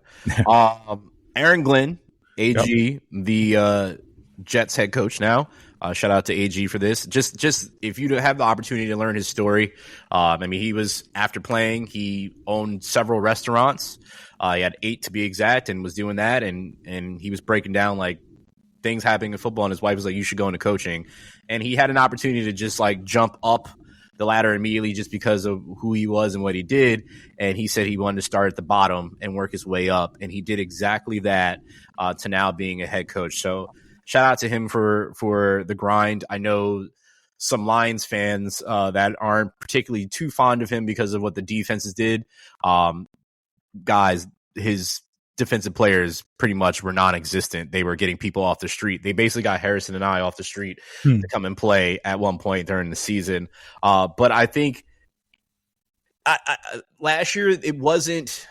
Aaron Glenn, AG, the Jets head coach now. Shout out to AG for this. Just if you have the opportunity to learn his story, I mean, he was after playing, he owned several restaurants. He had 8 to be exact, and was doing that, and he was breaking down like things happening in football. And his wife was like, "You should go into coaching," and he had an opportunity to just like jump up the ladder immediately just because of who he was and what he did. And he said he wanted to start at the bottom and work his way up, and he did exactly that to now being a head coach. So shout out to him for the grind. I know some Lions fans that aren't particularly too fond of him because of what the defenses did. Guys, his defensive players pretty much were non-existent. They were getting people off the street. They basically got Harrison and I off the street to come and play at one point during the season. But I think last year it wasn't.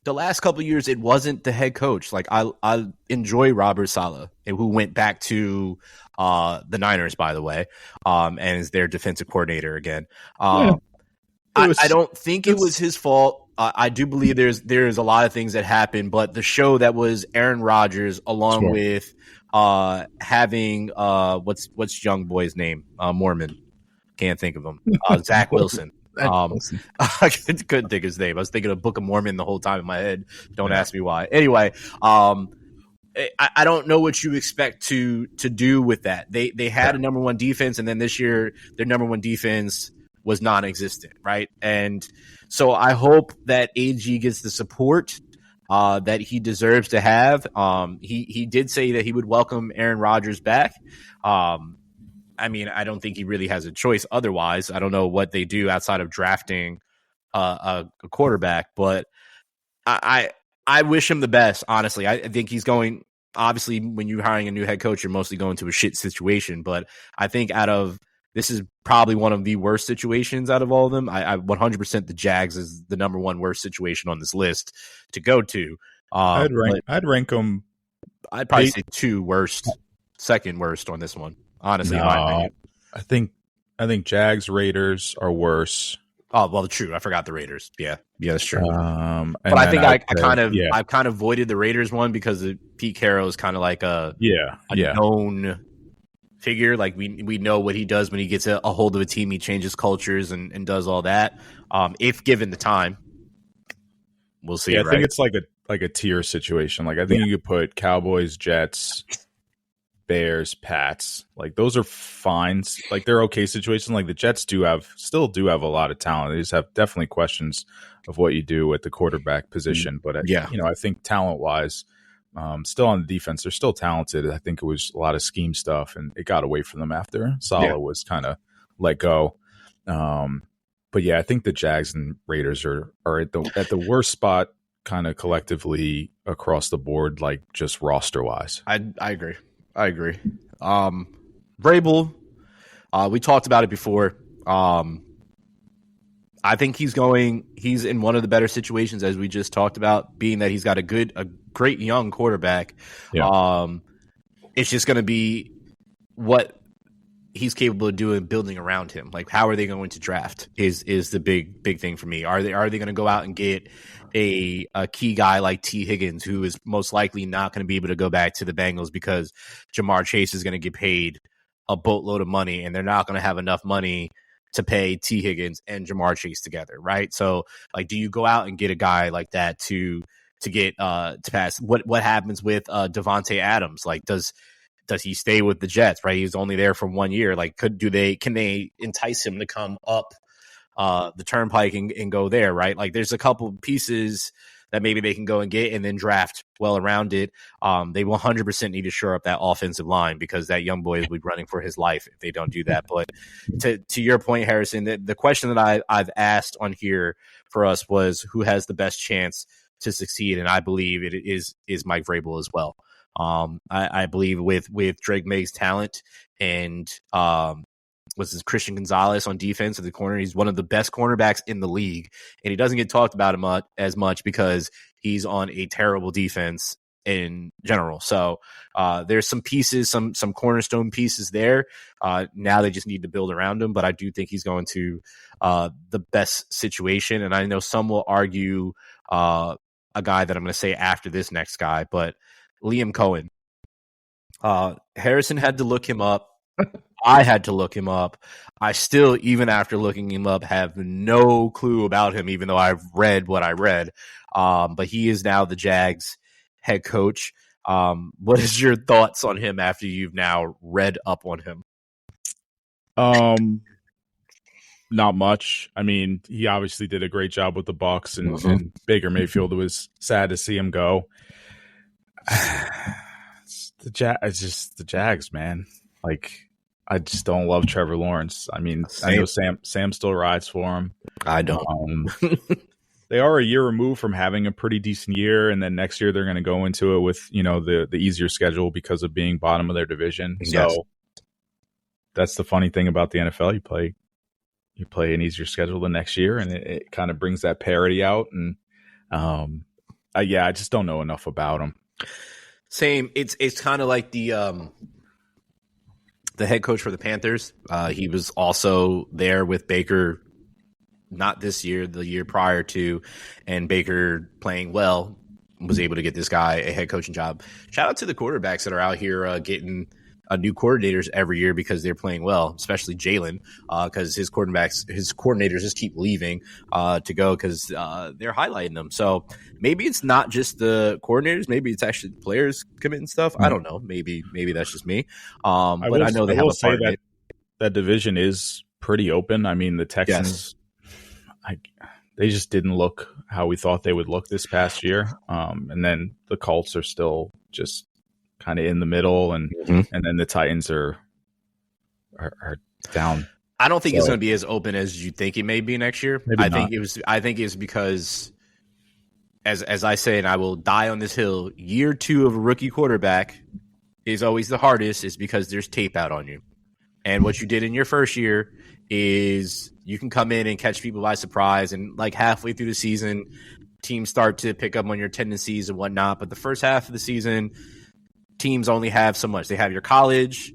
The last couple of years, it wasn't the head coach. Like I enjoy Robert Saleh, who went back to the Niners, by the way, and is their defensive coordinator again. I don't think it was his fault. I do believe there's a lot of things that happened, but the show that was Aaron Rodgers, along with having what's young boy's name, Mormon, can't think of him, Zach Wilson. I couldn't think of his name. I was thinking of Book of Mormon the whole time in my head. Don't ask me why. Anyway, I don't know what you expect to do with that. They had a number one defense, and then this year their number one defense was non-existent, right? And so I hope that AG gets the support that he deserves to have. He did say that he would welcome Aaron Rodgers back. I mean, I don't think he really has a choice otherwise. I don't know what they do outside of drafting a quarterback, but I wish him the best, honestly. I think he's going – obviously, when you're hiring a new head coach, you're mostly going to a shit situation, but I think this is probably one of the worst situations out of all of them. I 100% the Jags is the number one worst situation on this list to go to. I'd rank them. I'd probably say second worst on this one. Honestly, in my opinion. I think Jags, Raiders are worse. Oh, well, true. I forgot the Raiders. Yeah, that's true. But I think I kind of avoided the Raiders one because Pete Carroll is kind of like a known figure. Like we know what he does when he gets a hold of a team. He changes cultures and does all that. If given the time, we'll see. Yeah, I think it's like a tier situation. Like I think you could put Cowboys, Jets, Bears, Pats, like those are fine. Like they're okay situations. Like the Jets still do have a lot of talent. They just have definitely questions of what you do at the quarterback position. But I think talent wise, still on the defense, they're still talented. I think it was a lot of scheme stuff, and it got away from them after Saleh was kind of let go. But yeah, I think the Jags and Raiders are at the worst spot, kind of collectively across the board, like just roster wise. I agree. Vrabel, we talked about it before. I think he's in one of the better situations, as we just talked about, being that he's got a great young quarterback. Yeah. It's just going to be what he's capable of doing, building around him. Like, how are they going to draft is the big thing for me. Are they going to go out and get a key guy like T. Higgins, who is most likely not going to be able to go back to the Bengals because Jamar Chase is going to get paid a boatload of money, and they're not going to have enough money to pay T. Higgins and Jamar Chase together, right? So, like, do you go out and get a guy like that to get to pass? What happens with Devontae Adams? Like, does he stay with the Jets, right? He's only there for 1 year. Like, can they entice him to come up the turnpike and go there, right? Like, there's a couple pieces that maybe they can go and get and then draft well around it. They 100% need to shore up that offensive line because that young boy will be running for his life if they don't do that. But to your point, Harrison, the question that I've asked on here for us was who has the best chance to succeed, and I believe it is Mike Vrabel as well. I believe with Drake May's talent and was this Christian Gonzalez on defense at the corner. He's one of the best cornerbacks in the league, and he doesn't get talked about as much because he's on a terrible defense in general. So there's some pieces, some cornerstone pieces there. Now they just need to build around him, but I do think he's going to the best situation. And I know some will argue a guy that I'm going to say after this next guy, but Liam Cohen. Harrison had to look him up. I had to look him up. I still, even after looking him up, have no clue about him, even though I've read what I read. But he is now the Jags head coach. What is your thoughts on him after you've now read up on him? Not much. I mean, he obviously did a great job with the Bucs, and Baker Mayfield. It was sad to see him go. It's just the Jags, man. Like, I just don't love Trevor Lawrence. I mean, I know Sam still rides for him. I don't. They are a year removed from having a pretty decent year, and then next year they're going to go into it with, the easier schedule because of being bottom of their division. Yes. So that's the funny thing about the NFL. You play an easier schedule the next year, and it kind of brings that parity out. And I just don't know enough about him. Same. It's kind of like the head coach for the Panthers. He was also there with Baker, not this year, the year prior to, and Baker playing well was able to get this guy a head coaching job. Shout out to the quarterbacks that are out here getting new coordinators every year because they're playing well, especially Jalen, because his coordinators just keep leaving to go because they're highlighting them. So maybe it's not just the coordinators, maybe it's actually the players committing stuff. I don't know. Maybe that's just me. But I know they have a part of it. That division is pretty open. I mean, the Texans, they just didn't look how we thought they would look this past year. And then the Colts are still just kind of in the middle, and then the Titans are down. I don't think it's going to be as open as you think it may be next year. I think it's because, as I say, and I will die on this hill, year 2 of a rookie quarterback is always the hardest, is because there's tape out on you. And what you did in your first year is you can come in and catch people by surprise, and like halfway through the season, teams start to pick up on your tendencies and whatnot. But the first half of the season, teams only have so much. They have your college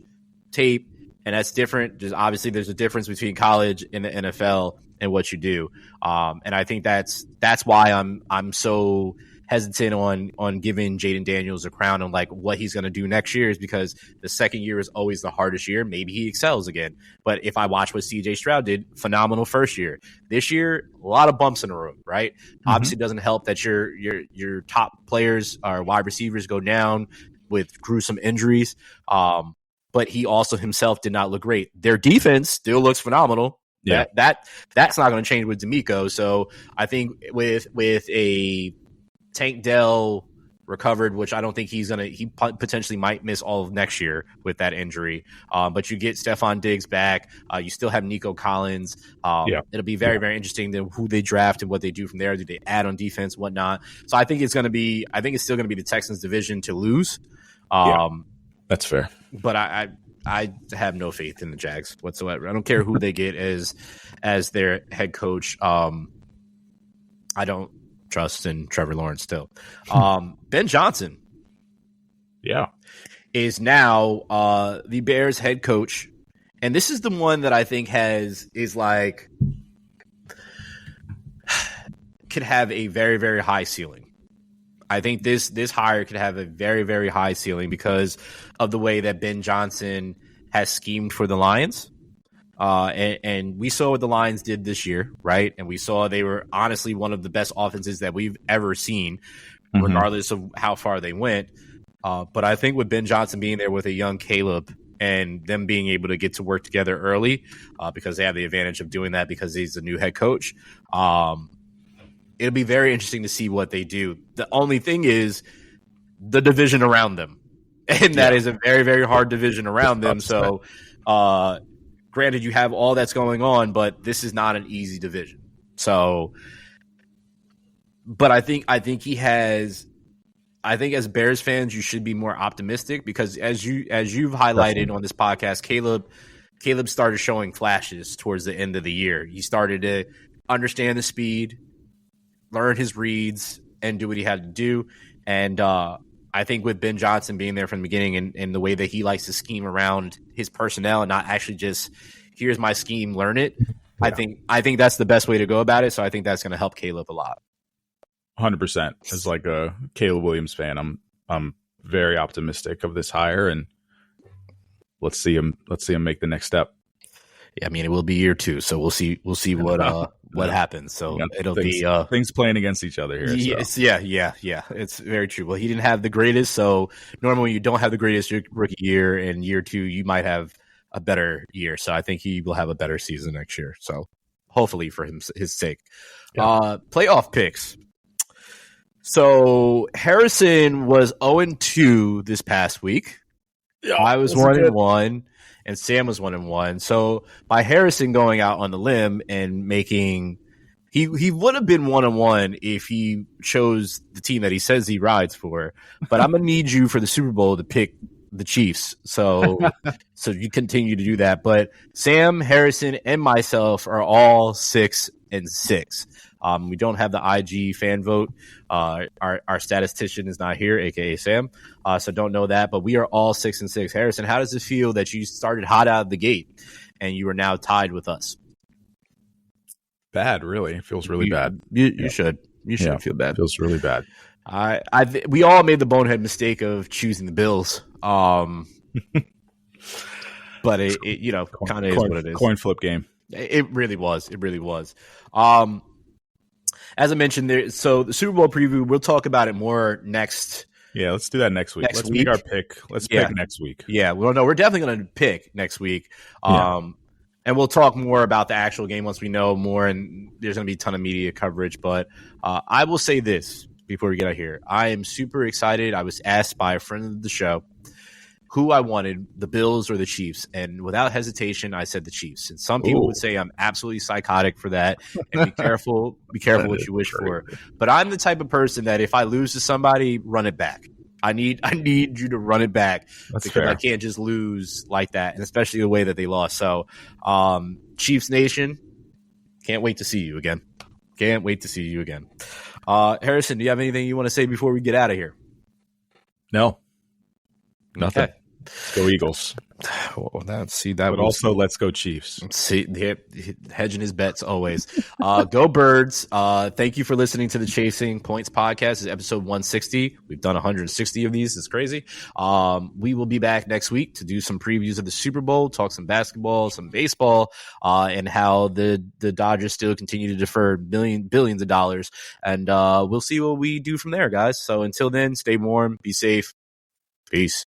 tape, and that's different. Just obviously, there's a difference between college and the NFL and what you do. And I think that's why I'm so hesitant on giving Jaden Daniels a crown on like what he's going to do next year, is because the second year is always the hardest year. Maybe he excels again. But if I watch what CJ Stroud did, phenomenal first year. This year, a lot of bumps in the road, right? Obviously, it doesn't help that your top players or wide receivers go down with gruesome injuries. But he also himself did not look great. Their defense still looks phenomenal. Yeah. That's not going to change with D'Amico. So I think with a Tank Dell recovered, which I don't think he potentially might miss all of next year with that injury. But you get Stephon Diggs back. You still have Nico Collins. It'll be very, very interesting to who they draft and what they do from there. Do they add on defense, whatnot? So I think it's still going to be the Texans division to lose. That's fair. But I I have no faith in the Jags whatsoever. I don't care who they get as their head coach. I don't trust in Trevor Lawrence still. Ben Johnson, is now the Bears head coach, and this is the one that I think could have a very, very high ceiling. I think this hire could have a very, very high ceiling because of the way that Ben Johnson has schemed for the Lions. And we saw what the Lions did this year, right? And we saw they were honestly one of the best offenses that we've ever seen, regardless of how far they went. But I think with Ben Johnson being there with a young Caleb and them being able to get to work together early, because they have the advantage of doing that because he's a new head coach, it'll be very interesting to see what they do. The only thing is the division around them. And that is a very, very hard division around them. So, granted, you have all that's going on, but this is not an easy division. So, but I think as Bears fans, you should be more optimistic because as you've highlighted on this podcast, Caleb started showing flashes towards the end of the year. He started to understand the speed, learn his reads, and do what he had to do. And I think with Ben Johnson being there from the beginning and the way that he likes to scheme around his personnel and not actually just here's my scheme, learn it. Yeah. I think that's the best way to go about it. So I think that's going to help Caleb a lot. 100%. As like a Caleb Williams fan, I'm very optimistic of this hire, and let's see him make the next step. Yeah, I mean it will be year 2, so we'll see what happens. So it'll be things playing against each other here. Yes, so. Yeah. It's very true. Well, he didn't have the greatest, so normally when you don't have the greatest rookie year in year 2, you might have a better year. So I think he will have a better season next year. So hopefully for his sake. Yeah. Playoff picks. So Harrison was 0-2 this past week. Yeah, I was 1-1. And Sam was 1-1. So by Harrison going out on the limb and making he would have been 1-1 if he chose the team that he says he rides for. But I'm gonna need you for the Super Bowl to pick the Chiefs. So you continue to do that. But Sam, Harrison, and myself are all 6-6. We don't have the IG fan vote. Our statistician is not here, aka Sam. So don't know that, but we are all 6-6. Harrison, how does it feel that you started hot out of the gate and you are now tied with us? Bad, really. It feels really bad. You should feel bad. It feels really bad. We all made the bonehead mistake of choosing the Bills. But it kind of is what it is. Coin flip game. It really was. As I mentioned, so the Super Bowl preview, we'll talk about it more next. Yeah, let's do that next week. Let's make our pick. Let's pick next week. Yeah, well, no, we're definitely going to pick next week. And we'll talk more about the actual game once we know more, and there's going to be a ton of media coverage. But I will say this before we get out here. I am super excited. I was asked by a friend of the show who I wanted, the Bills or the Chiefs. And without hesitation, I said the Chiefs. And some people would say I'm absolutely psychotic for that. And be careful what you wish for. But I'm the type of person that if I lose to somebody, run it back. I need you to run it back. That's because fair. I can't just lose like that, and especially the way that they lost. So, Chiefs Nation, can't wait to see you again. Harrison, do you have anything you want to say before we get out of here? No. Nothing. Okay. Let's go Eagles. Well, but also let's go Chiefs. See, hedging his bets always. Go Birds. Thank you for listening to the Chasing Points podcast. This is episode 160. We've done 160 of these. It's crazy. We will be back next week to do some previews of the Super Bowl, talk some basketball, some baseball, and how the Dodgers still continue to defer billions of dollars. And we'll see what we do from there, guys. So until then, stay warm, be safe. Peace.